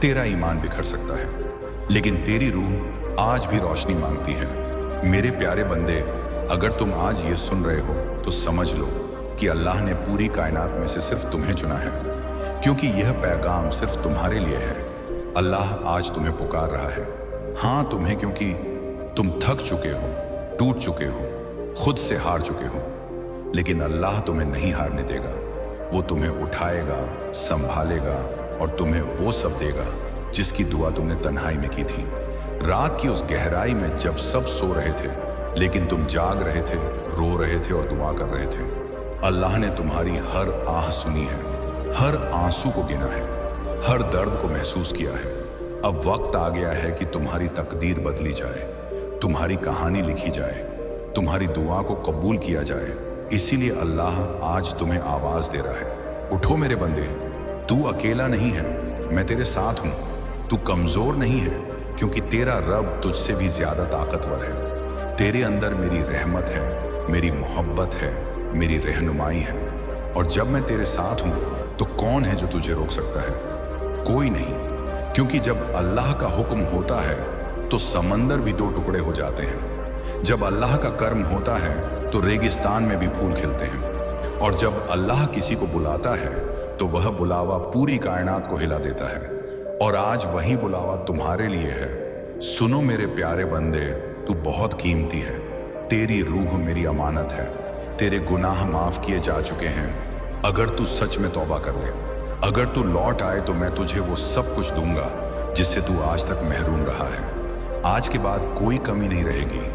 तेरा ईमान बिखर सकता है, लेकिन तेरी रूह आज भी रोशनी मांगती है। मेरे प्यारे बंदे, अगर तुम आज ये सुन रहे हो तो समझ लो कि अल्लाह ने पूरी कायनात में से सिर्फ तुम्हें चुना है, क्योंकि यह पैगाम सिर्फ तुम्हारे लिए है। अल्लाह आज तुम्हें पुकार रहा है। हाँ, तुम्हें, क्योंकि तुम थक चुके हो, टूट चुके हो, खुद से हार चुके हो। लेकिन अल्लाह तुम्हें नहीं हारने देगा। वो तुम्हें उठाएगा, संभालेगा और तुम्हें वो सब देगा जिसकी दुआ तुमने तन्हाई में की थी। रात की उस गहराई में जब सब सो रहे थे, लेकिन तुम जाग रहे थे, रो रहे थे और दुआ कर रहे थे। अल्लाह ने तुम्हारी हर आह सुनी है, हर आंसू को गिना है, हर दर्द को महसूस किया है। अब वक्त आ गया है कि तुम्हारी तकदीर बदली जाए, तुम्हारी कहानी लिखी जाए, तुम्हारी दुआ को कबूल किया जाए। इसीलिए अल्लाह आज तुम्हें आवाज दे रहा है। उठो मेरे बंदे, तू अकेला नहीं है, मैं तेरे साथ हूं। तू कमजोर नहीं है, क्योंकि तेरा रब तुझसे भी ज्यादा ताकतवर है। तेरे अंदर मेरी रहमत है, मेरी मोहब्बत है, मेरी रहनुमाई है। और जब मैं तेरे साथ हूं तो कौन है जो तुझे रोक सकता है? कोई नहीं, क्योंकि जब अल्लाह का हुक्म होता है तो समंदर भी दो टुकड़े हो जाते हैं। जब अल्लाह का कर्म होता है तो रेगिस्तान में भी फूल खिलते हैं। और जब अल्लाह किसी को बुलाता है तो वह बुलावा पूरी कायनात को हिला देता है। और आज वही बुलावा तुम्हारे लिए है। सुनो मेरे प्यारे बंदे, तू बहुत कीमती है। तेरी रूह मेरी अमानत है। तेरे गुनाह माफ किए जा चुके हैं। अगर तू सच में तौबा कर ले, अगर तू लौट आए तो मैं तुझे वो सब कुछ दूंगा जिससे तू आज तक महरूम रहा है। आज के बाद कोई कमी नहीं रहेगी,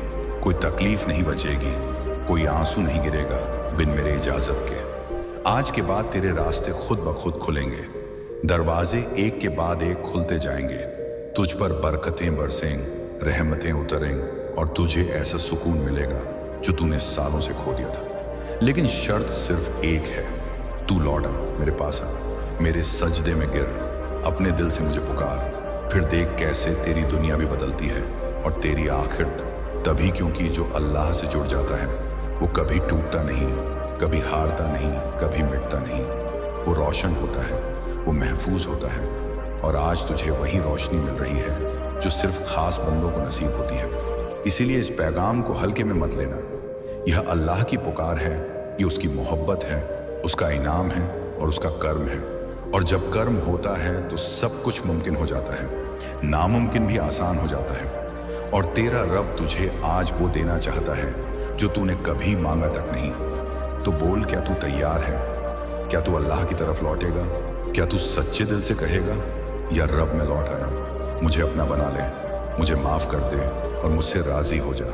कोई तकलीफ नहीं बचेगी, कोई आंसू नहीं गिरेगा बिन मेरे इजाजत के। आज के बाद तेरे रास्ते खुद ब खुद खुलेंगे, दरवाजे एक के बाद एक खुलते जाएंगे। तुझ पर बरकतें बरसें, रहमतें उतरें और तुझे ऐसा सुकून मिलेगा जो तूने सालों से खो दिया था। लेकिन शर्त सिर्फ एक है, तू लौटा मेरे पास आ, मेरे सजदे में गिर, अपने दिल से मुझे पुकार। फिर देख कैसे तेरी दुनिया भी बदलती है और तेरी आखिरत तभी, क्योंकि जो अल्लाह से जुड़ जाता है वो कभी टूटता नहीं, कभी हारता नहीं, कभी मिटता नहीं। वो रोशन होता है, वो महफूज होता है। और आज तुझे वही रोशनी मिल रही है जो सिर्फ खास बंदों को नसीब होती है। इसीलिए इस पैगाम को हल्के में मत लेना। यह अल्लाह की पुकार है, ये उसकी मोहब्बत है, उसका इनाम है और उसका कर्म है। और जब कर्म होता है तो सब कुछ मुमकिन हो जाता है, नामुमकिन भी आसान हो जाता है। और तेरा रब तुझे आज वो देना चाहता है जो तूने कभी मांगा तक नहीं। तो बोल, क्या तू तैयार है? क्या तू अल्लाह की तरफ लौटेगा? क्या तू सच्चे दिल से कहेगा, या रब मैं लौट आया, मुझे अपना बना ले, मुझे माफ कर दे और मुझसे राजी हो जा?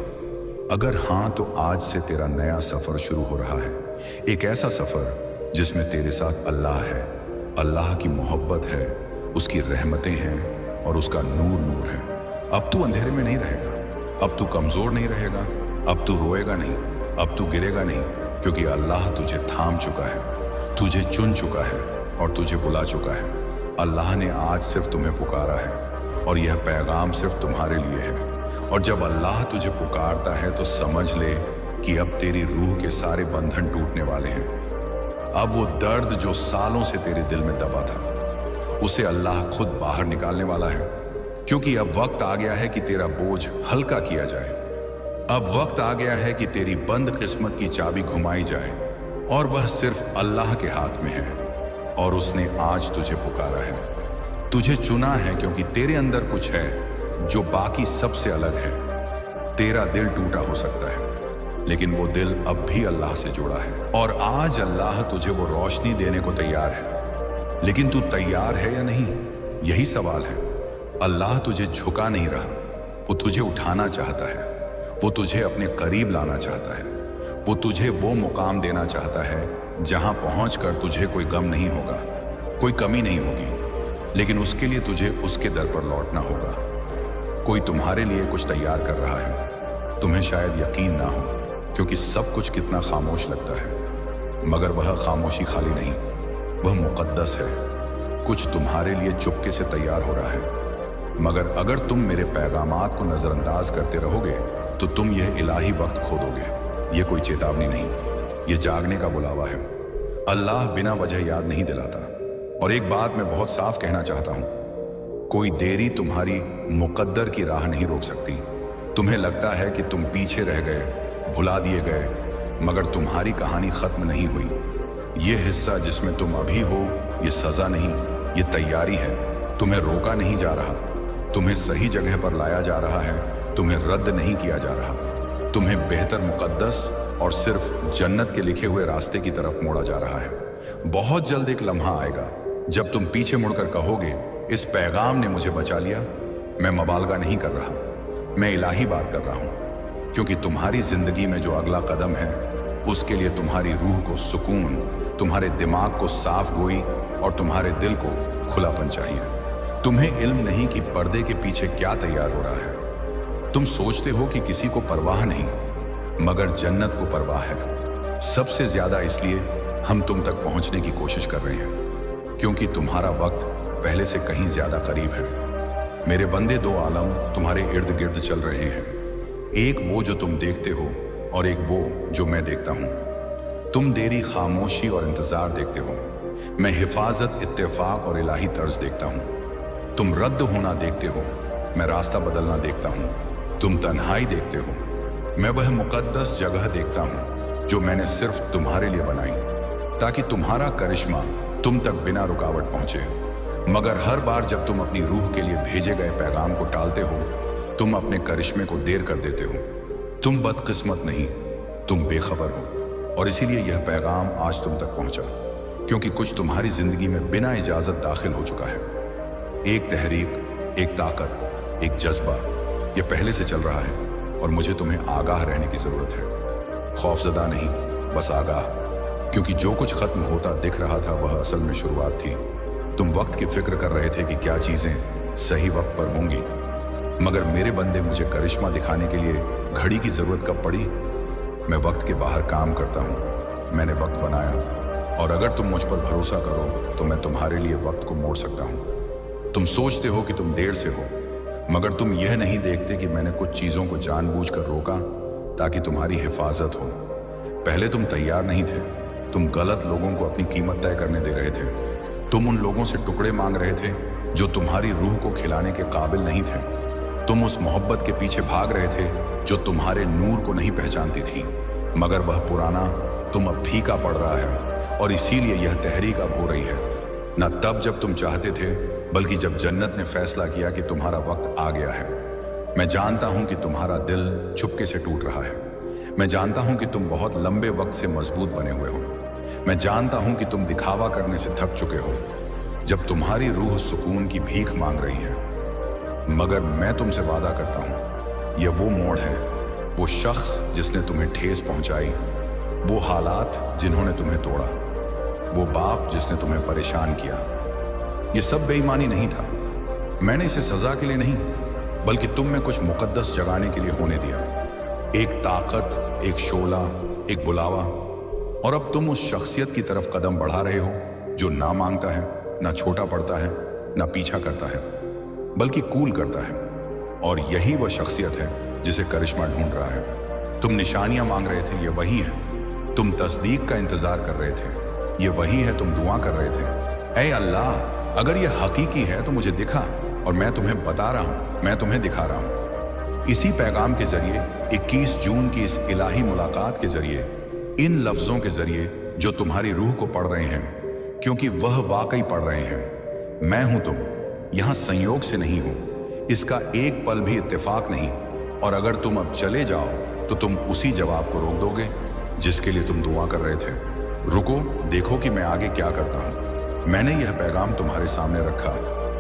अगर हाँ, तो आज से तेरा नया सफर शुरू हो रहा है। एक ऐसा सफर जिसमें तेरे साथ अल्लाह है, अल्लाह की मोहब्बत है, उसकी रहमतें हैं और उसका नूर नूर है। अब तू अंधेरे में नहीं रहेगा, अब तू कमजोर नहीं रहेगा, अब तू रोएगा नहीं, अब तू गिरेगा नहीं, क्योंकि अल्लाह तुझे थाम चुका है, तुझे चुन चुका है और तुझे बुला चुका है। अल्लाह ने आज सिर्फ तुम्हें पुकारा है और यह पैगाम सिर्फ तुम्हारे लिए है। और जब अल्लाह तुझे पुकारता है तो समझ ले कि अब तेरी रूह के सारे बंधन टूटने वाले हैं। अब वो दर्द जो सालों से तेरे दिल में दबा था, उसे अल्लाह खुद बाहर निकालने वाला है। क्योंकि अब वक्त आ गया है कि तेरा बोझ हल्का किया जाए। अब वक्त आ गया है कि तेरी बंद किस्मत की चाबी घुमाई जाए, और वह सिर्फ अल्लाह के हाथ में है। और उसने आज तुझे पुकारा है, तुझे चुना है, क्योंकि तेरे अंदर कुछ है जो बाकी सबसे अलग है। तेरा दिल टूटा हो सकता है, लेकिन वो दिल अब भी अल्लाह से जुड़ा है। और आज अल्लाह तुझे वो रोशनी देने को तैयार है। लेकिन तू तैयार है या नहीं, यही सवाल है। अल्लाह तुझे झुका नहीं रहा, वो तुझे उठाना चाहता है, वो तुझे अपने करीब लाना चाहता है, वो तुझे वो मुकाम देना चाहता है जहां पहुंचकर तुझे कोई गम नहीं होगा, कोई कमी नहीं होगी। लेकिन उसके लिए तुझे उसके दर पर लौटना होगा। कोई तुम्हारे लिए कुछ तैयार कर रहा है, तुम्हें शायद यकीन ना हो, क्योंकि सब कुछ कितना खामोश लगता है, मगर वह खामोशी खाली नहीं, वह मुकद्दस है। कुछ तुम्हारे लिए चुपके से तैयार हो रहा है, मगर अगर तुम मेरे पैगामात को नजरअंदाज करते रहोगे तो तुम यह इलाही वक्त खो दोगे। ये कोई चेतावनी नहीं, ये जागने का बुलावा है। अल्लाह बिना वजह याद नहीं दिलाता। और एक बात मैं बहुत साफ कहना चाहता हूं, कोई देरी तुम्हारी मुकद्दर की राह नहीं रोक सकती। तुम्हें लगता है कि तुम पीछे रह गए, भुला दिए गए, मगर तुम्हारी कहानी खत्म नहीं हुई। ये हिस्सा जिसमें तुम अभी हो, ये सजा नहीं, ये तैयारी है। तुम्हें रोका नहीं जा रहा, तुम्हें सही जगह पर लाया जा रहा है, तुम्हें रद्द नहीं किया जा रहा। तुम्हें बेहतर, मुकद्दस और सिर्फ जन्नत के लिखे हुए रास्ते की तरफ मोड़ा जा रहा है। बहुत जल्द एक लम्हा आएगा जब तुम पीछे मुड़कर कहोगे, इस पैगाम ने मुझे बचा लिया। मैं मबालगा नहीं कर रहा, मैं इलाही बात कर रहा हूं, क्योंकि तुम्हारी जिंदगी में जो अगला कदम है उसके लिए तुम्हारी रूह को सुकून, तुम्हारे दिमाग को साफ गोई और तुम्हारे दिल को खुलापन चाहिए। तुम्हें इल्म नहीं कि पर्दे के पीछे क्या तैयार हो रहा है। तुम सोचते हो कि किसी को परवाह नहीं, मगर जन्नत को परवाह है। सबसे ज्यादा इसलिए हम तुम तक पहुंचने की कोशिश कर रहे हैं, क्योंकि तुम्हारा वक्त पहले से कहीं ज्यादा करीब है। मेरे बंदे, दो आलम तुम्हारे इर्द गिर्द चल रहे हैं। एक वो जो तुम देखते हो और एक वो जो मैं देखता हूं। तुम देरी, खामोशी और इंतजार देखते हो, मैं हिफाजत, इत्तेफाक और इलाही तर्ज देखता हूं। तुम रद्द होना देखते हो, मैं रास्ता बदलना देखता हूं। तुम तन्हाई देखते हो, मैं वह मुकद्दस जगह देखता हूं जो मैंने सिर्फ तुम्हारे लिए बनाई, ताकि तुम्हारा करिश्मा तुम तक बिना रुकावट पहुंचे। मगर हर बार जब तुम अपनी रूह के लिए भेजे गए पैगाम को टालते हो, तुम अपने करिश्मे को देर कर देते हो। तुम बदकिस्मत नहीं, तुम बेखबर हो, और इसीलिए यह पैगाम आज तुम तक पहुंचा, क्योंकि कुछ तुम्हारी जिंदगी में बिना इजाजत दाखिल हो चुका है। एक तहरीक, एक ताकत, एक जज्बा, यह पहले से चल रहा है और मुझे तुम्हें आगाह रहने की जरूरत है। खौफजदा नहीं, बस आगाह, क्योंकि जो कुछ खत्म होता दिख रहा था वह असल में शुरुआत थी। तुम वक्त की फिक्र कर रहे थे कि क्या चीजें सही वक्त पर होंगी, मगर मेरे बंदे, मुझे करिश्मा दिखाने के लिए घड़ी की जरूरत कब पड़ी? मैं वक्त के बाहर काम करता हूं, मैंने वक्त बनाया, और अगर तुम मुझ पर भरोसा करो तो मैं तुम्हारे लिए वक्त को मोड़ सकता हूं। तुम सोचते हो कि तुम देर से हो, मगर तुम यह नहीं देखते कि मैंने कुछ चीजों को जानबूझकर रोका ताकि तुम्हारी हिफाजत हो। पहले तुम तैयार नहीं थे, तुम गलत लोगों को अपनी कीमत तय करने दे रहे थे। तुम उन लोगों से टुकड़े मांग रहे थे जो तुम्हारी रूह को खिलाने के काबिल नहीं थे। तुम उस मोहब्बत के पीछे भाग रहे थे जो तुम्हारे नूर को नहीं पहचानती थी, मगर वह पुराना तुम अब फीका पड़ रहा है, और इसीलिए यह तहरीक अब हो रही है। न तब जब तुम चाहते थे, बल्कि जब जन्नत ने फैसला किया कि तुम्हारा वक्त आ गया है। मैं जानता हूं कि तुम्हारा दिल चुपके से टूट रहा है। मैं जानता हूं कि तुम बहुत लंबे वक्त से मजबूत बने हुए हो। मैं जानता हूं कि तुम दिखावा करने से थक चुके हो, जब तुम्हारी रूह सुकून की भीख मांग रही है। मगर मैं तुमसे वादा करता हूं, यह वो मोड़ है, वो शख्स जिसने तुम्हें ठेस पहुंचाई, वो हालात जिन्होंने तुम्हें तोड़ा, वो बाप जिसने तुम्हें परेशान किया। ये सब बेईमानी नहीं था। मैंने इसे सजा के लिए नहीं, बल्कि तुम में कुछ मुकद्दस जगाने के लिए होने दिया। एक ताकत, एक शोला, एक बुलावा। और अब तुम उस शख्सियत की तरफ कदम बढ़ा रहे हो जो ना मांगता है, ना छोटा पड़ता है, ना पीछा करता है, बल्कि कूल करता है। और यही वह शख्सियत है जिसे करिश्मा ढूंढ रहा है। तुम निशानियां मांग रहे थे, ये वही है। तुम तस्दीक का इंतजार कर रहे थे, ये वही है। तुम दुआ कर रहे थे, ऐ अल्लाह, अगर यह हकीकी है तो मुझे दिखा, और मैं तुम्हें बता रहा हूं, मैं तुम्हें दिखा रहा हूं। इसी पैगाम के जरिए, 21 जून की इस इलाही मुलाकात के जरिए, इन लफ्जों के जरिए जो तुम्हारी रूह को पढ़ रहे हैं, क्योंकि वह वाकई पढ़ रहे हैं। मैं हूं तुम, यहां संयोग से नहीं हूं, इसका एक पल भी इत्तेफाक नहीं। और अगर तुम अब चले जाओ तो तुम उसी जवाब को रोक दोगे जिसके लिए तुम दुआ कर रहे थे। रुको, देखो कि मैं आगे क्या करता हूं। मैंने यह पैगाम तुम्हारे सामने रखा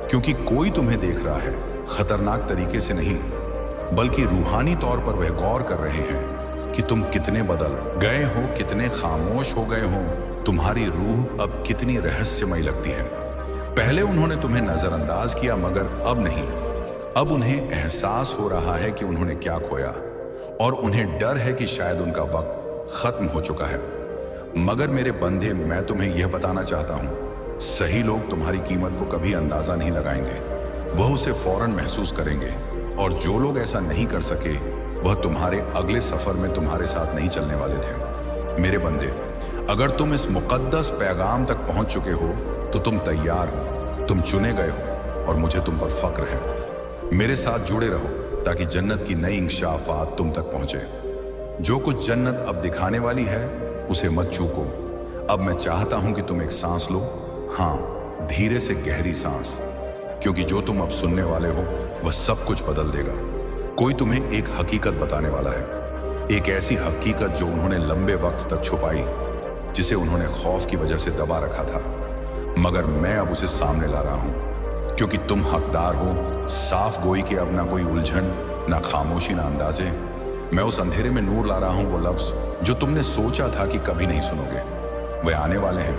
क्योंकि कोई तुम्हें देख रहा है, खतरनाक तरीके से नहीं, बल्कि रूहानी तौर पर वह गौर कर रहे हैं कि तुम कितने बदल गए हो, कितने खामोश हो गए हो। तुम्हारी रूह अब कितनी रहस्यमयी लगती है। पहले उन्होंने तुम्हें नजरअंदाज किया, मगर अब नहीं। अब उन्हें एहसास हो रहा है कि उन्होंने क्या खोया, और उन्हें डर है कि शायद उनका वक्त खत्म हो चुका है। मगर मेरे बंदे, मैं तुम्हें यह बताना चाहता हूं, सही लोग तुम्हारी कीमत को कभी अंदाजा नहीं लगाएंगे, वह उसे फौरन महसूस करेंगे। और जो लोग ऐसा नहीं कर सके, वह तुम्हारे अगले सफर में तुम्हारे साथ नहीं चलने वाले थे। मेरे बंदे, अगर तुम इस मुकद्दस पैगाम तक पहुंच चुके हो तो तुम तैयार हो, तुम चुने गए हो, और मुझे तुम पर फक्र है। मेरे साथ जुड़े रहो ताकि जन्नत की नई इंकशाफात तुम तक पहुंचे। जो कुछ जन्नत अब दिखाने वाली है उसे मत चूको। अब मैं चाहता हूं कि तुम एक सांस लो, हाँ, धीरे से गहरी सांस, क्योंकि जो तुम अब सुनने वाले हो वह सब कुछ बदल देगा। कोई तुम्हें एक हकीकत बताने वाला है, एक ऐसी हकीकत जो उन्होंने लंबे वक्त तक छुपाई, जिसे उन्होंने खौफ की वजह से दबा रखा था, मगर मैं अब उसे सामने ला रहा हूं, क्योंकि तुम हकदार हो साफ गोई के। अब ना कोई उलझन, ना खामोशी, ना अंदाजे। मैं उस अंधेरे में नूर ला रहा हूं, वो लफ्ज जो तुमने सोचा था कि कभी नहीं सुनोगे, वह आने वाले हैं।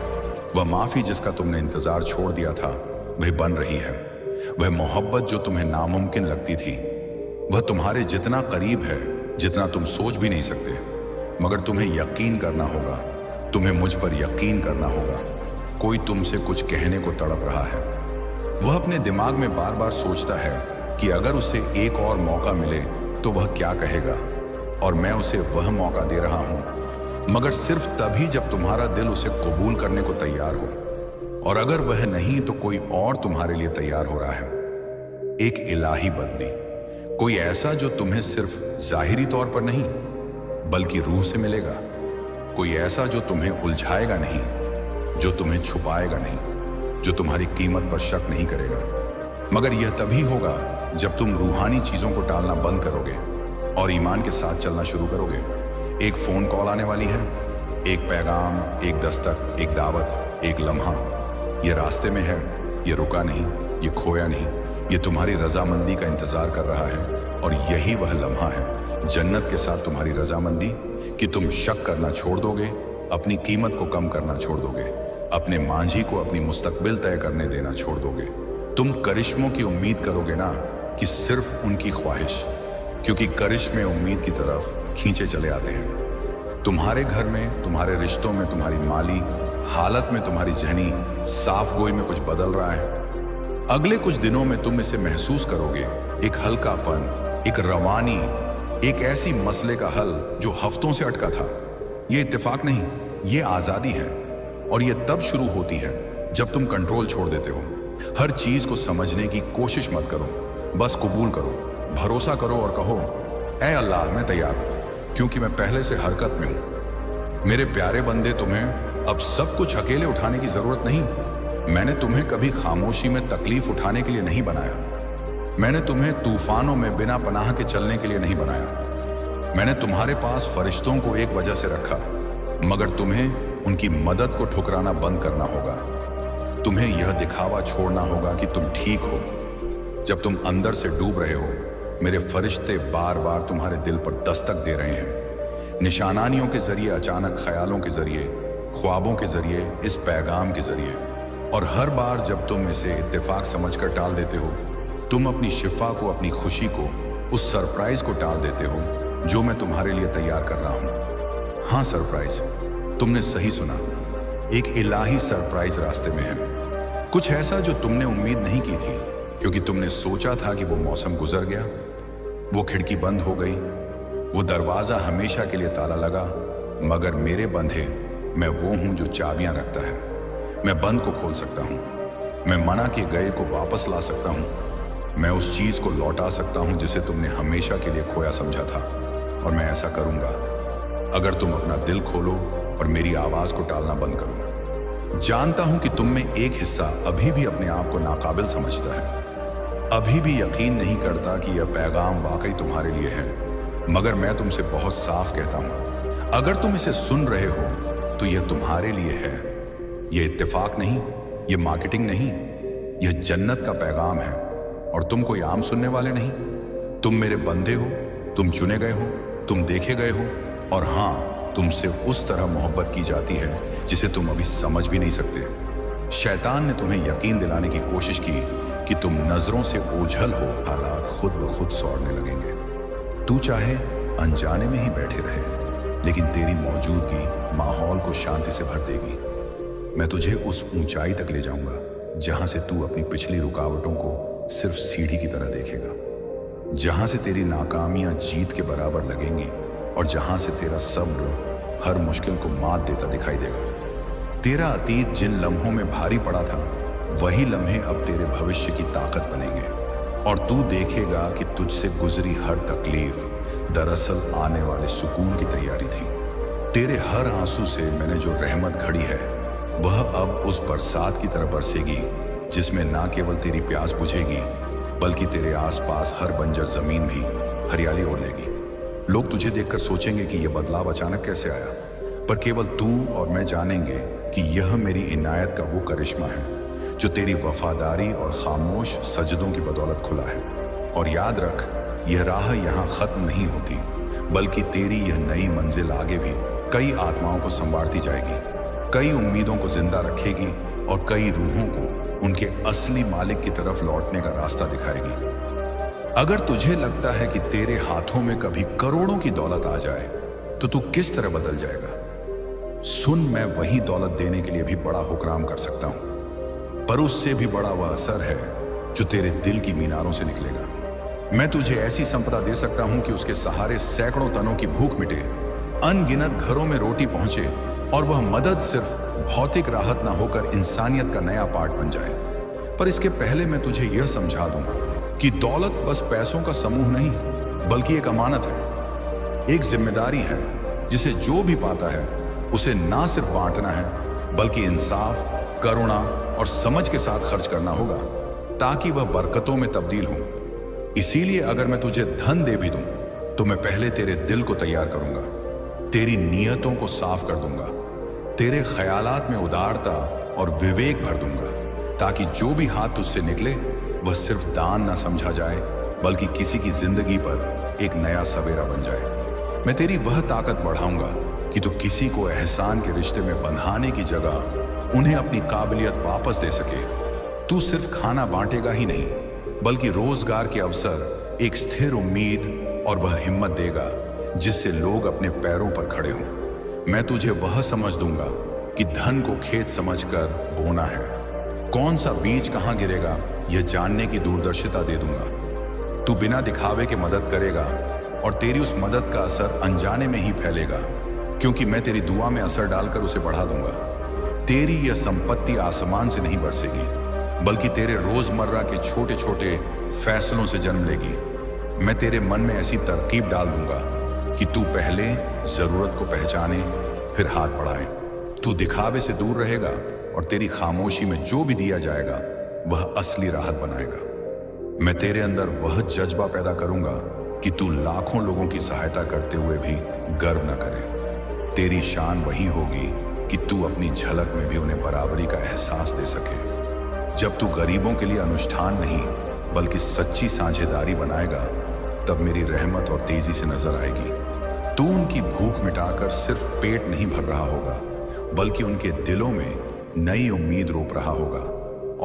वह माफी जिसका तुमने इंतजार छोड़ दिया था वह बन रही है। वह मोहब्बत जो तुम्हें नामुमकिन लगती थी वह तुम्हारे जितना करीब है जितना तुम सोच भी नहीं सकते। मगर तुम्हें यकीन करना होगा, तुम्हें मुझ पर यकीन करना होगा। कोई तुमसे कुछ कहने को तड़प रहा है। वह अपने दिमाग में बार बार सोचता है कि अगर उसे एक और मौका मिले तो वह क्या कहेगा, और मैं उसे वह मौका दे रहा हूं, मगर सिर्फ तभी जब तुम्हारा दिल उसे कबूल करने को तैयार हो। और अगर वह नहीं तो कोई और तुम्हारे लिए तैयार हो रहा है। एक इलाही बदली, कोई ऐसा जो तुम्हें सिर्फ जाहिरी तौर पर नहीं बल्कि रूह से मिलेगा। कोई ऐसा जो तुम्हें उलझाएगा नहीं, जो तुम्हें छुपाएगा नहीं, जो तुम्हारी कीमत पर शक नहीं करेगा। मगर यह तभी होगा जब तुम रूहानी चीजों को टालना बंद करोगे और ईमान के साथ चलना शुरू करोगे। एक फोन कॉल आने वाली है, एक पैगाम, एक दस्तक, एक दावत, एक लम्हा। यह रास्ते में है, यह रुका नहीं, यह खोया नहीं, यह तुम्हारी रजामंदी का इंतजार कर रहा है। और यही वह लम्हा है, जन्नत के साथ तुम्हारी रजामंदी, कि तुम शक करना छोड़ दोगे, अपनी कीमत को कम करना छोड़ दोगे, अपने मांझी को अपनी मुस्तकबिल तय करने देना छोड़ दोगे। तुम करिश्मों की उम्मीद करोगे ना कि सिर्फ उनकी ख्वाहिश, क्योंकि करिश्मे उम्मीद की तरफ खींचे चले आते हैं। तुम्हारे घर में, तुम्हारे रिश्तों में, तुम्हारी माली हालत में, तुम्हारी जहनी साफ गोई में कुछ बदल रहा है। अगले कुछ दिनों में तुम इसे महसूस करोगे, एक हल्कापन, एक रवानी, एक ऐसी मसले का हल जो हफ्तों से अटका था। ये इत्तेफाक नहीं, ये आजादी है। और ये तब शुरू होती है जब तुम कंट्रोल छोड़ देते हो। हर चीज को समझने की कोशिश मत करो, बस कबूल करो, भरोसा करो और कहो, ऐ अल्लाह, मैं तैयार हूं, क्योंकि मैं पहले से हरकत में हूं। मेरे प्यारे बंदे, तुम्हें अब सब कुछ अकेले उठाने की जरूरत नहीं। मैंने तुम्हें कभी खामोशी में तकलीफ उठाने के लिए नहीं बनाया। मैंने तुम्हें तूफानों में बिना पनाह के चलने के लिए नहीं बनाया। मैंने तुम्हारे पास फरिश्तों को एक वजह से रखा, मगर तुम्हें उनकी मदद को ठुकराना बंद करना होगा। तुम्हें यह दिखावा छोड़ना होगा कि तुम ठीक हो। जब तुम अंदर से डूब रहे हो, मेरे फरिश्ते बार बार तुम्हारे दिल पर दस्तक दे रहे हैं, निशानानियों के जरिए, अचानक ख्यालों के जरिए, ख्वाबों के जरिए, इस पैगाम के जरिए। और हर बार जब तुम इसे इत्तेफाक समझकर टाल देते हो, तुम अपनी शिफा को, अपनी खुशी को, उस सरप्राइज को टाल देते हो जो मैं तुम्हारे लिए तैयार कर रहा हूं। हाँ, सरप्राइज, तुमने सही सुना, एक इलाही सरप्राइज रास्ते में है। कुछ ऐसा जो तुमने उम्मीद नहीं की थी, क्योंकि तुमने सोचा था कि वो मौसम गुजर गया, वो खिड़की बंद हो गई, वो दरवाजा हमेशा के लिए ताला लगा। मगर मेरे बंधे, मैं वो हूं जो चाबियां रखता है। मैं बंद को खोल सकता हूं, मैं मना किए गए को वापस ला सकता हूं, मैं उस चीज को लौटा सकता हूं जिसे तुमने हमेशा के लिए खोया समझा था। और मैं ऐसा करूंगा अगर तुम अपना दिल खोलो और मेरी आवाज को टालना बंद करो। जानता हूं कि तुम में एक हिस्सा अभी भी अपने आप को नाकाबिल समझता है, अभी भी यकीन नहीं करता कि यह पैगाम वाकई तुम्हारे लिए है। मगर मैं तुमसे बहुत साफ कहता हूं, अगर तुम इसे सुन रहे हो तो यह तुम्हारे लिए है। यह इत्तेफाक नहीं, यह मार्केटिंग नहीं, यह जन्नत का पैगाम है। और तुम कोई आम सुनने वाले नहीं, तुम मेरे बंदे हो, तुम चुने गए हो, तुम देखे गए हो। और हाँ, तुमसे उस तरह मोहब्बत की जाती है जिसे तुम अभी समझ भी नहीं सकते। शैतान ने तुम्हें यकीन दिलाने की कोशिश की कि तुम नजरों से ओझल हो, हालात खुद ब खुद सौरने लगेंगे। तू चाहे अनजाने में ही बैठे रहे, लेकिन तेरी मौजूदगी माहौल को शांति से भर देगी। मैं तुझे उस ऊंचाई तक ले जाऊंगा जहां से तू अपनी पिछली रुकावटों को सिर्फ सीढ़ी की तरह देखेगा, जहां से तेरी नाकामियां जीत के बराबर लगेंगी और जहां से तेरा सब्र हर मुश्किल को मात देता दिखाई देगा। तेरा अतीत जिन लम्हों में भारी पड़ा था, वही लम्हे अब तेरे भविष्य की ताकत बनेंगे और तू देखेगा कि तुझसे गुजरी हर तकलीफ दरअसल आने वाले सुकून की तैयारी थी। तेरे हर आंसू से मैंने जो रहमत घड़ी है वह अब उस बरसात की तरह बरसेगी जिसमें ना केवल तेरी प्यास बुझेगी बल्कि तेरे आसपास हर बंजर जमीन भी हरियाली ओढ़ लेगी। लोग तुझे देखकर सोचेंगे कि यह बदलाव अचानक कैसे आया, पर केवल तू और मैं जानेंगे कि यह मेरी इनायत का वो करिश्मा है जो तेरी वफादारी और खामोश सजदों की बदौलत खुला है। और याद रख, यह राह यहाँ खत्म नहीं होती बल्कि तेरी यह नई मंजिल आगे भी कई आत्माओं को संवारती जाएगी, कई उम्मीदों को जिंदा रखेगी और कई रूहों को उनके असली मालिक की तरफ लौटने का रास्ता दिखाएगी। अगर तुझे लगता है कि तेरे हाथों में कभी करोड़ों की दौलत आ जाए तो तू किस तरह बदल जाएगा, सुन, मैं वही दौलत देने के लिए भी बड़ा हुक्राम कर सकता हूं, पर उससे भी बड़ा वह असर है जो तेरे दिल की मीनारों से निकलेगा। मैं तुझे ऐसी संपदा दे सकता हूं कि उसके सहारे सैकड़ों तनों की भूख मिटे, अनगिनत घरों में रोटी पहुंचे और वह मदद सिर्फ भौतिक राहत ना होकर इंसानियत का नया पार्ट बन जाए। पर इसके पहले मैं तुझे यह समझा दूं कि दौलत बस पैसों का समूह नहीं बल्कि एक अमानत है, एक जिम्मेदारी है जिसे जो भी पाता है उसे ना सिर्फ बांटना है बल्कि इंसाफ, करुणा और समझ के साथ खर्च करना होगा ताकि वह बरकतों में तब्दील हो। इसीलिए अगर मैं तुझे धन दे भी दूं तो मैं पहले तेरे दिल को तैयार करूंगा, तेरी नीयतों को साफ कर दूंगा, तेरे ख्यालात में उदारता और विवेक भर दूंगा ताकि जो भी हाथ तुझसे निकले वह सिर्फ दान ना समझा जाए बल्कि किसी की जिंदगी पर एक नया सवेरा बन जाए। मैं तेरी वह ताकत बढ़ाऊंगा कि तू किसी को एहसान के रिश्ते में बंधाने की जगह उन्हें अपनी काबिलियत वापस दे सके। तू सिर्फ खाना बांटेगा ही नहीं बल्कि रोजगार के अवसर, एक स्थिर उम्मीद और वह हिम्मत देगा जिससे लोग अपने पैरों पर खड़े हों। मैं तुझे वह समझ दूंगा कि धन को खेत समझकर बोना है, कौन सा बीज कहां गिरेगा यह जानने की दूरदर्शिता दे दूंगा। तू बिना दिखावे के मदद करेगा और तेरी उस मदद का असर अनजाने में ही फैलेगा क्योंकि मैं तेरी दुआ में असर डालकर उसे बढ़ा दूंगा। तेरी यह संपत्ति आसमान से नहीं बरसेगी बल्कि तेरे रोजमर्रा के छोटे छोटे फैसलों से जन्म लेगी। मैं तेरे मन में ऐसी तरकीब डाल दूंगा कि तू पहले जरूरत को पहचाने फिर हाथ बढ़ाए। तू दिखावे से दूर रहेगा और तेरी खामोशी में जो भी दिया जाएगा वह असली राहत बनाएगा। मैं तेरे अंदर वह जज्बा पैदा करूंगा कि तू लाखों लोगों की सहायता करते हुए भी गर्व न करे। तेरी शान वही होगी कि तू अपनी झलक में भी उन्हें बराबरी का एहसास दे सके। जब तू गरीबों के लिए अनुष्ठान नहीं बल्कि सच्ची साझेदारी बनाएगा तब मेरी रहमत और तेजी से नजर आएगी। तू उनकी भूख मिटाकर सिर्फ पेट नहीं भर रहा होगा बल्कि उनके दिलों में नई उम्मीद रोप रहा होगा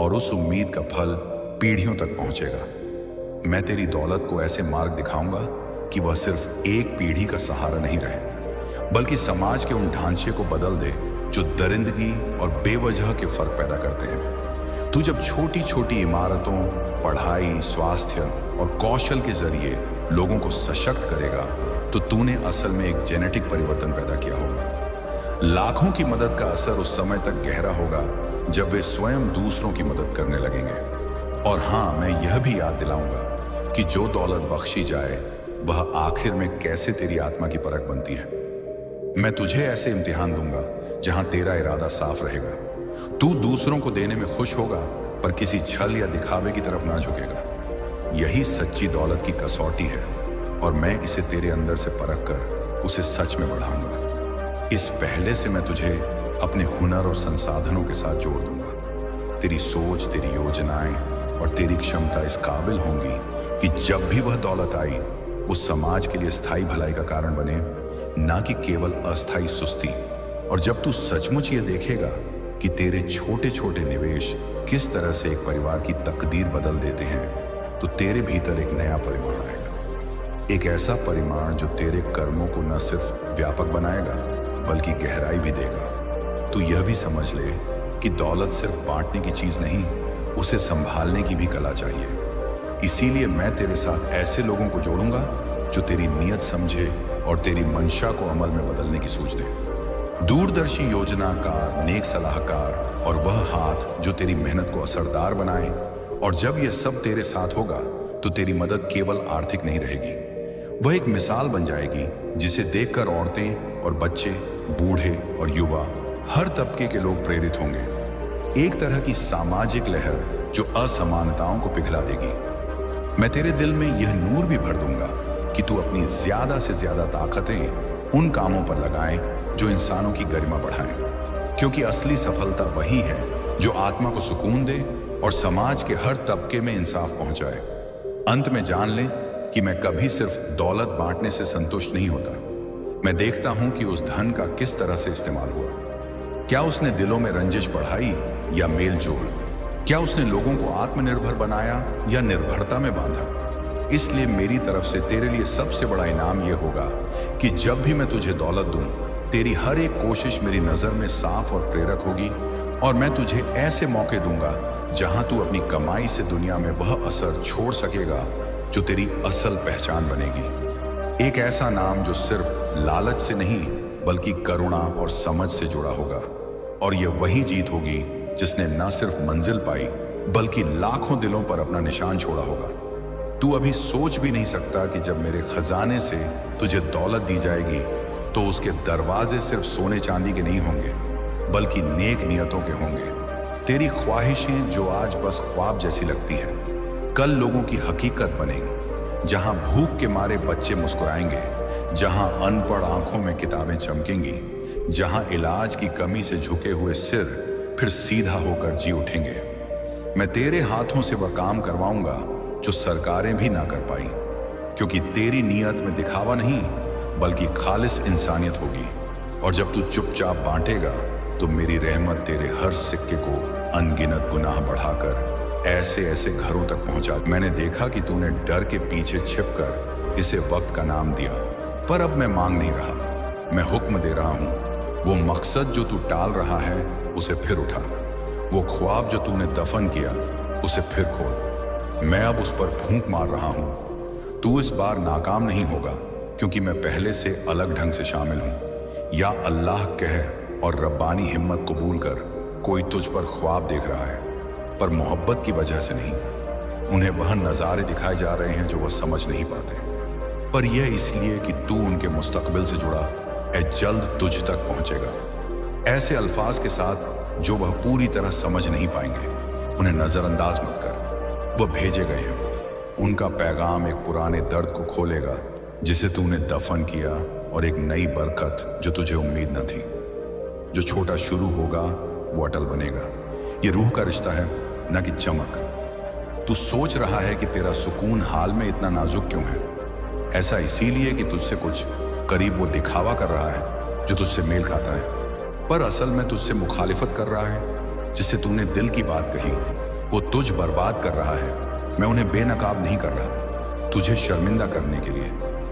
और उस उम्मीद का फल पीढ़ियों तक पहुंचेगा। मैं तेरी दौलत को ऐसे मार्ग दिखाऊंगा कि वह सिर्फ एक पीढ़ी का सहारा नहीं रहे बल्कि समाज के उन ढांचे को बदल दे जो दरिंदगी और बेवजह के फर्क पैदा करते हैं। तू जब छोटी छोटी इमारतों, पढ़ाई, स्वास्थ्य और कौशल के जरिए लोगों को सशक्त करेगा तो तूने असल में एक जेनेटिक परिवर्तन पैदा किया होगा। लाखों की मदद का असर उस समय तक गहरा होगा जब वे स्वयं दूसरों की मदद करने लगेंगे। और हाँ, मैं यह भी याद दिलाऊंगा कि जो दौलत बख्शी जाए वह आखिर में कैसे तेरी आत्मा की परख बनती है। मैं तुझे ऐसे इम्तिहान दूंगा जहां तेरा इरादा साफ रहेगा। तू दूसरों को देने में खुश होगा पर किसी छल या दिखावे की तरफ ना झुकेगा। यही सच्ची दौलत की कसौटी है और मैं इसे तेरे अंदर से परख कर उसे सच में बढ़ाऊंगा। इस पहले से मैं तुझे अपने हुनर और संसाधनों के साथ जोड़ दूंगा। तेरी सोच, तेरी योजनाएं और तेरी क्षमता इस काबिल होंगी कि जब भी वह दौलत आई वो समाज के लिए स्थायी भलाई का कारण बने, ना कि केवल अस्थायी सुस्ती। और जब तू सचमुच ये देखेगा कि तेरे छोटे छोटे निवेश किस तरह से एक परिवार की तकदीर बदल देते हैं तो तेरे भीतर एक नया परिमाण आएगा, एक ऐसा परिमाण जो तेरे कर्मों को न सिर्फ व्यापक बनाएगा बल्कि गहराई भी देगा। तू यह भी समझ ले कि दौलत सिर्फ बांटने की चीज नहीं, उसे संभालने की भी कला चाहिए। इसीलिए मैं तेरे साथ ऐसे लोगों को जोड़ूंगा जो तेरी नीयत समझे और तेरी मंशा को अमल में बदलने की सोच दे। दूरदर्शी योजनाकार, नेक सलाहकार और वह हाथ जो तेरी मेहनत को असरदार बनाए। और जब यह सब तेरे साथ होगा तो तेरी मदद केवल आर्थिक नहीं रहेगी, वह एक मिसाल बन जाएगी जिसे देखकर औरतें और बच्चे, बूढ़े और युवा, हर तबके के लोग प्रेरित होंगे। एक तरह की सामाजिक लहर जो असमानताओं को पिघला देगी। मैं तेरे दिल में यह नूर भी भर दूंगा कि तू अपनी ज्यादा से ज्यादा ताकतें उन कामों पर लगाए जो इंसानों की गरिमा बढ़ाएं, क्योंकि असली सफलता वही है जो आत्मा को सुकून दे और समाज के हर तबके में इंसाफ पहुंचाए। अंत में जान ले कि मैं कभी सिर्फ दौलत बांटने से संतुष्ट नहीं होता। मैं देखता हूं कि उस धन का किस तरह से इस्तेमाल हुआ। क्या उसने दिलों में रंजिश बढ़ाई या मेल जोल? क्या उसने लोगों को आत्मनिर्भर बनाया या निर्भरता में बांधा? इसलिए मेरी तरफ से तेरे लिए सबसे बड़ा इनाम यह होगा कि जब भी मैं तुझे दौलत दूं, तेरी हर एक कोशिश मेरी नजर में साफ और प्रेरक होगी, और मैं तुझे ऐसे मौके दूंगा जहां तू अपनी कमाई से दुनिया में वह असर छोड़ सकेगा जो तेरी असल पहचान बनेगी। एक ऐसा नाम जो सिर्फ लालच से नहीं बल्कि करुणा और समझ से जुड़ा होगा। और यह वही जीत होगी जिसने न सिर्फ मंजिल पाई बल्कि लाखों दिलों पर अपना निशान छोड़ा होगा। तू अभी सोच भी नहीं सकता कि जब मेरे खजाने से तुझे दौलत दी जाएगी तो उसके दरवाजे सिर्फ सोने चांदी के नहीं होंगे बल्कि नेक नियतों के होंगे। तेरी ख्वाहिशें जो आज बस ख्वाब जैसी लगती हैं, कल लोगों की हकीकत बनेंगी। जहां भूख के मारे बच्चे मुस्कुराएंगे, जहां अनपढ़ आंखों में किताबें चमकेंगी, जहां इलाज की कमी से झुके हुए सिर फिर सीधा होकर जी उठेंगे। मैं तेरे हाथों से वह काम करवाऊंगा जो सरकारें भी ना कर पाई, क्योंकि तेरी नीयत में दिखावा नहीं बल्कि खालिस इंसानियत होगी। और जब तू चुपचाप बांटेगा तो मेरी रहमत तेरे हर सिक्के को अनगिनत गुनाह बढ़ाकर ऐसे ऐसे घरों तक पहुंचा। मैंने देखा कि तूने डर के पीछे छिपकर इसे वक्त का नाम दिया, पर अब मैं मांग नहीं रहा, मैं हुक्म दे रहा हूं। वो मकसद जो तू टाल रहा है उसे फिर उठा, वो ख्वाब जो तूने दफन किया उसे फिर खोल। मैं अब उस पर फूंक मार रहा हूं। तू इस बार नाकाम नहीं होगा, क्योंकि मैं पहले से अलग ढंग से शामिल हूं। या अल्लाह कह और रब्बानी हिम्मत कबूल कर, कोई तुझ पर ख्वाब देख रहा है, पर मोहब्बत की वजह से नहीं। उन्हें वह नज़ारे दिखाए जा रहे हैं जो वह समझ नहीं पाते, पर यह इसलिए कि तू उनके मुस्तकबिल से जुड़ा जल्द तुझ तक पहुंचेगा, ऐसे अल्फाज के साथ जो वह पूरी तरह समझ नहीं पाएंगे। उन्हें नजरअंदाज मत कर, वह भेजे गए हैं। उनका पैगाम एक पुराने दर्द को खोलेगा जिसे तूने दफन किया, और एक नई बरकत जो तुझे उम्मीद न थी। जो छोटा शुरू होगा वो अटल बनेगा। ये रूह का रिश्ता है, न कि चमक। तू सोच रहा है कि तेरा सुकून हाल में इतना नाजुक क्यों है? ऐसा इसीलिए कि तुझसे कुछ करीब वो दिखावा कर रहा है जो तुझसे मेल खाता है, पर असल में तुझसे मुखालिफत कर रहा है। जिससे तूने दिल की बात कही वो तुझ बर्बाद कर रहा है। मैं उन्हें बेनकाब नहीं कर रहा तुझे शर्मिंदा करने के लिए,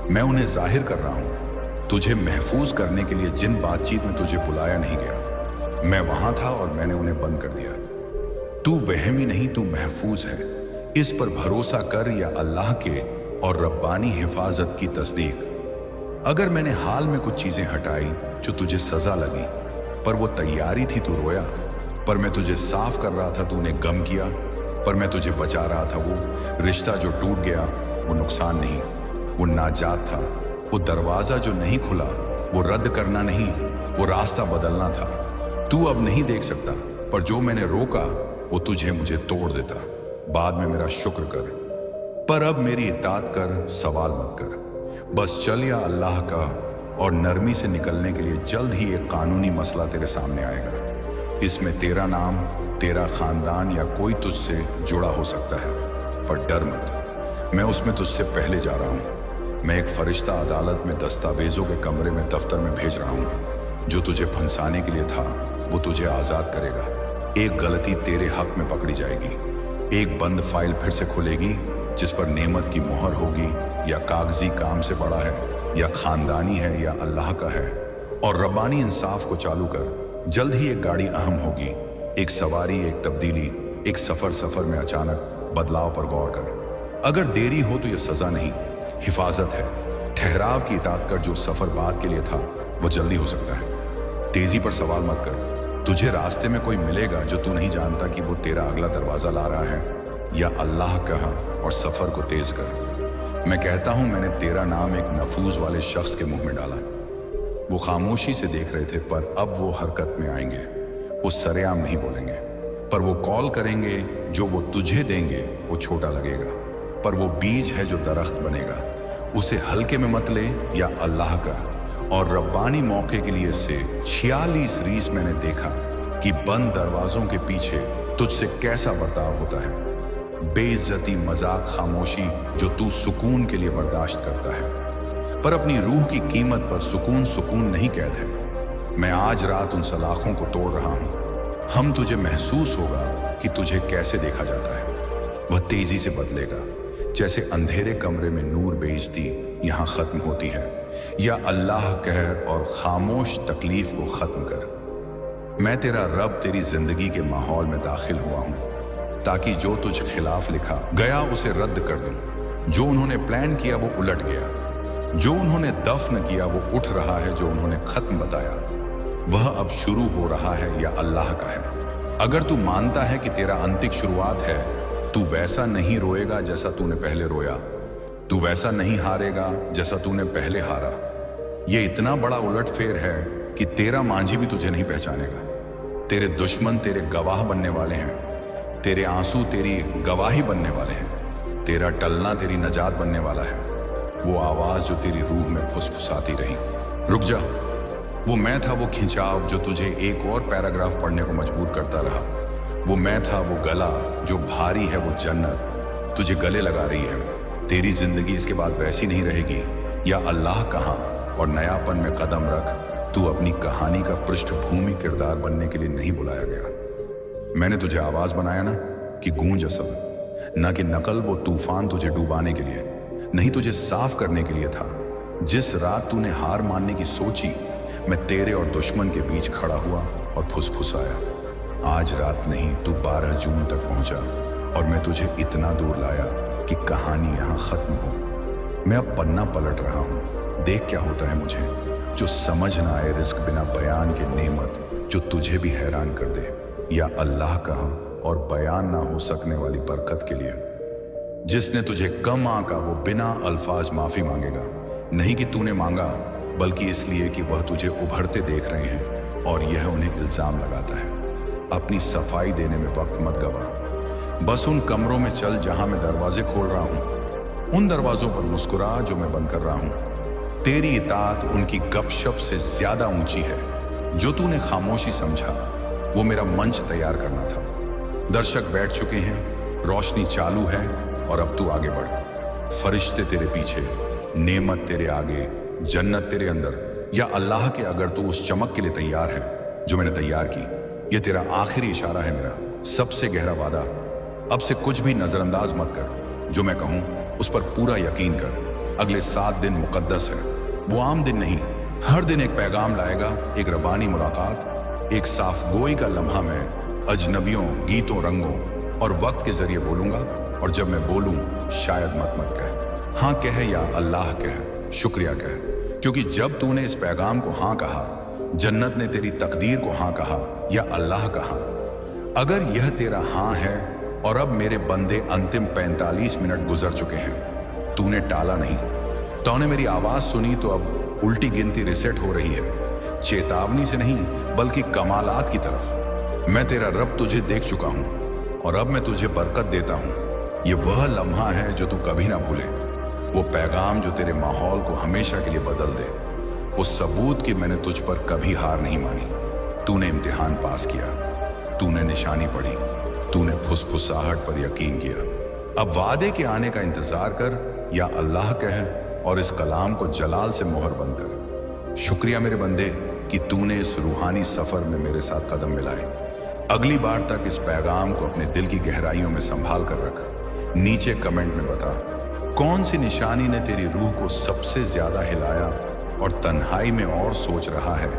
मैं उन्हें जाहिर कर रहा हूं तुझे महफूज करने के लिए। जिन बातचीत में तुझे बुलाया नहीं गया, मैं वहां था और मैंने उन्हें बंद कर दिया। तू वहमी नहीं, तू महफूज है। इस पर भरोसा कर या अल्लाह के और रब्बानी हिफाजत की तस्दीक। अगर मैंने हाल में कुछ चीजें हटाई जो तुझे सजा लगी, पर वो तैयारी थी, तू रोया। पर मैं तुझे साफ कर रहा था, तूने गम किया। पर मैं तुझे बचा रहा था। वो रिश्ता जो टूट गया वो नुकसान नहीं, वो नाजात था। वो दरवाजा जो नहीं खुला वो रद्द करना नहीं, वो रास्ता बदलना था। तू अब नहीं देख सकता, पर जो मैंने रोका वो तुझे मुझे तोड़ देता। बाद में मेरा शुक्र कर, पर अब मेरी इताअत कर, सवाल मत कर। बस चल या अल्लाह का, और नरमी से निकलने के लिए जल्द ही एक कानूनी मसला तेरे सामने आएगा। इसमें तेरा नाम, तेरा खानदान या कोई तुझसे जुड़ा हो सकता है, पर डर मत, मैं उसमें तुझसे पहले जा रहा हूँ। मैं एक फरिश्ता अदालत में दस्तावेजों के कमरे में दफ्तर में भेज रहा हूँ। जो तुझे फंसाने के लिए था वो तुझे आज़ाद करेगा। एक गलती तेरे हक में पकड़ी जाएगी, एक बंद फाइल फिर से खुलेगी जिस पर नेमत की मोहर होगी। या कागजी काम से बड़ा है, या खानदानी है, या अल्लाह का है। और रब्बानी इंसाफ को चालू कर, जल्द ही एक गाड़ी अहम होगी, एक सवारी, एक तब्दीली, एक सफर में अचानक बदलाव पर गौर कर। अगर देरी हो तो यह सजा नहीं, हिफाजत है। ठहराव की इताअत कर, जो सफर बाद के लिए था वो जल्दी हो सकता है। तेजी पर सवाल मत कर, तुझे रास्ते में कोई मिलेगा जो तू नहीं जानता कि वो तेरा अगला दरवाजा ला रहा है, या अल्लाह कहा और सफर को तेज कर। मैं कहता हूं मैंने तेरा नाम एक नफूज वाले शख्स के मुंह में डाला। वो खामोशी से देख रहे थे, पर अब वो हरकत में आएंगे। वो सरेआम नहीं बोलेंगे, पर वो कॉल करेंगे। जो वो तुझे देंगे वो छोटा लगेगा, पर वो बीज है जो दरख्त बनेगा। उसे हल्के में मत ले, या अल्लाह का और रब्बानी मौके के लिए से 46 रीस मैंने देखा कि बंद दरवाजों के पीछे तुझसे कैसा बर्ताव होता है। बेइज्जती, मजाक, खामोशी जो तू सुकून के लिए बर्दाश्त करता है, पर अपनी रूह की कीमत पर सुकून सुकून नहीं कैद है। मैं आज रात उन सलाखों को तोड़ रहा हूं। हम तुझे महसूस होगा कि तुझे कैसे देखा जाता है। वह तेजी से बदलेगा, जैसे अंधेरे कमरे में नूर बेइज्जती यहां खत्म होती है। या अल्लाह कह और खामोश तकलीफ को खत्म कर। मैं तेरा रब तेरी जिंदगी के माहौल में दाखिल हुआ हूं, ताकि जो तुझ खिलाफ लिखा गया उसे रद्द कर दूं। जो उन्होंने प्लान किया वो उलट गया, जो उन्होंने दफन किया वो उठ रहा है, जो उन्होंने खत्म बताया वह अब शुरू हो रहा है, या अल्लाह का है। अगर तू मानता है कि तेरा अंतिक शुरुआत है, तू वैसा नहीं रोएगा जैसा तूने पहले रोया। तू वैसा नहीं हारेगा जैसा तूने पहले हारा। ये इतना बड़ा उलटफेर है कि तेरा मांझी भी तुझे नहीं पहचानेगा। तेरे दुश्मन तेरे गवाह बनने वाले हैं। तेरे आंसू तेरी गवाही बनने वाले हैं। तेरा टलना तेरी नजात बनने वाला है। वो आवाज जो तेरी रूह में फुसफुसाती रही, रुक जा। वो मैं था, वो खिंचाव जो तुझे एक और पैराग्राफ पढ़ने को मजबूर करता रहा। वो मैं था, वो गला जो भारी है, वो जन्नत तुझे गले लगा रही है। तेरी जिंदगी इसके बाद वैसी नहीं रहेगी। या अल्लाह कहाँ और नयापन में कदम रख। तू अपनी कहानी का पृष्ठभूमि किरदार बनने के लिए नहीं बुलाया गया। मैंने तुझे आवाज बनाया ना कि गूंज असल, ना कि नकल। वो तूफान तुझे डुबाने के लिए नहीं, तुझे साफ करने के लिए था। जिस रात तूने हार मानने की सोची, मैं तेरे और दुश्मन के बीच खड़ा हुआ और फुसफुसाया। आज रात नहीं, तू 12 जून तक पहुंचा और मैं तुझे इतना दूर लाया कि कहानी यहां खत्म हो। मैं अब पन्ना पलट रहा हूं। देख क्या होता है मुझे, जो समझ ना आए रिस्क बिना बयान के नेमत, जो तुझे भी हैरान कर दे। या अल्लाह कहा और बयान ना हो सकने वाली बरकत के लिए। जिसने तुझे कम आंका वो बिना अल्फाज माफी मांगेगा, नहीं कि तूने मांगा, बल्कि इसलिए कि वह तुझे उभरते देख रहे हैं और यह उन्हें इल्जाम लगाता है। अपनी सफाई देने में वक्त मत गवा। बस उन कमरों में चल जहां मैं दरवाजे खोल रहा हूं। उन दरवाजों पर मुस्कुरा जो मैं बंद कर रहा हूं। तेरी इताअत उनकी गपशप से ज्यादा ऊंची है। जो तूने खामोशी समझा वो मेरा मंच तैयार करना था। दर्शक बैठ चुके हैं, रोशनी चालू है और अब तू आगे बढ़। फरिश्ते तेरे पीछे, नेमत तेरे आगे, जन्नत तेरे अंदर। या अल्लाह के अगर तू उस चमक के लिए तैयार है जो मैंने तैयार की। यह तेरा आखिरी इशारा है, मेरा सबसे गहरा वादा। अब से कुछ भी नजरअंदाज मत कर। जो मैं कहूं उस पर पूरा यकीन कर। अगले 7 दिन मुकद्दस है। वो आम दिन नहीं, हर दिन एक पैगाम लाएगा, एक रब्बानी मुलाकात, एक साफ गोई का लम्हा। मैं अजनबियों, गीतों, रंगों और वक्त के जरिए बोलूंगा। और जब मैं बोलूं शायद मत कह, हाँ कह या अल्लाह कह, शुक्रिया कह। क्योंकि जब तूने इस पैगाम को हाँ कहा, जन्नत ने तेरी तकदीर को हाँ कहा या अल्लाह कहा। अगर यह तेरा हाँ है और अब मेरे बंदे अंतिम 45 मिनट गुजर चुके हैं, तूने टाला नहीं, तूने मेरी आवाज सुनी, तो अब उल्टी गिनती रिसेट हो रही है। चेतावनी से नहीं बल्कि कमालात की तरफ। मैं तेरा रब तुझे देख चुका हूं और अब मैं तुझे बरकत देता हूं। यह वह लम्हा है जो तू कभी ना भूले। वो पैगाम जो तेरे माहौल को हमेशा के लिए बदल दे। वो सबूत कि मैंने तुझ पर कभी हार नहीं मानी। तूने इम्तिहान पास किया, तूने निशानी पढ़ी, तूने फुसफुसाहट पर यकीन किया। अब वादे के आने का इंतजार कर या अल्लाह कह और इस कलाम को जलाल से मोहर बंद कर। शुक्रिया मेरे बंदे कि तूने इस रूहानी सफर में मेरे साथ कदम मिलाए। अगली बार तक इस पैगाम को अपने दिल की गहराइयों में संभाल कर रख। नीचे कमेंट में बता कौन सी निशानी ने तेरी रूह को सबसे ज्यादा हिलाया और तन्हाई में और सोच रहा है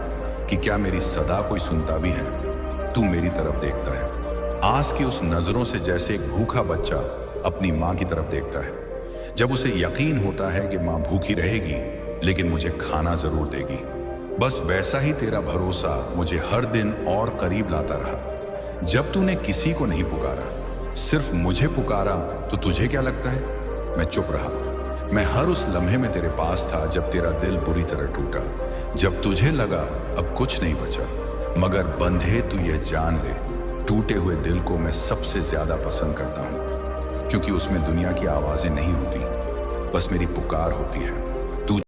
कि क्या मेरी सदा कोई सुनता भी है। तू मेरी तरफ देखता है आस की उस नजरों से जैसे एक भूखा बच्चा अपनी माँ की तरफ देखता है। जब उसे यकीन होता है कि माँ भूखी रहेगी लेकिन मुझे खाना जरूर देगी। बस वैसा ही तेरा भरोसा मुझे हर दिन और करीब लाता रहा। जब तूने किसी को नहीं पुकारा, सिर्फ मुझे पुकारा, तो तुझे क्या लगता है मैं चुप रहा? मैं हर उस लम्हे में तेरे पास था जब तेरा दिल बुरी तरह टूटा, जब तुझे लगा अब कुछ नहीं बचा। मगर बंधे तू ये जान ले, टूटे हुए दिल को मैं सबसे ज्यादा पसंद करता हूँ, क्योंकि उसमें दुनिया की आवाजें नहीं होती, बस मेरी पुकार होती है।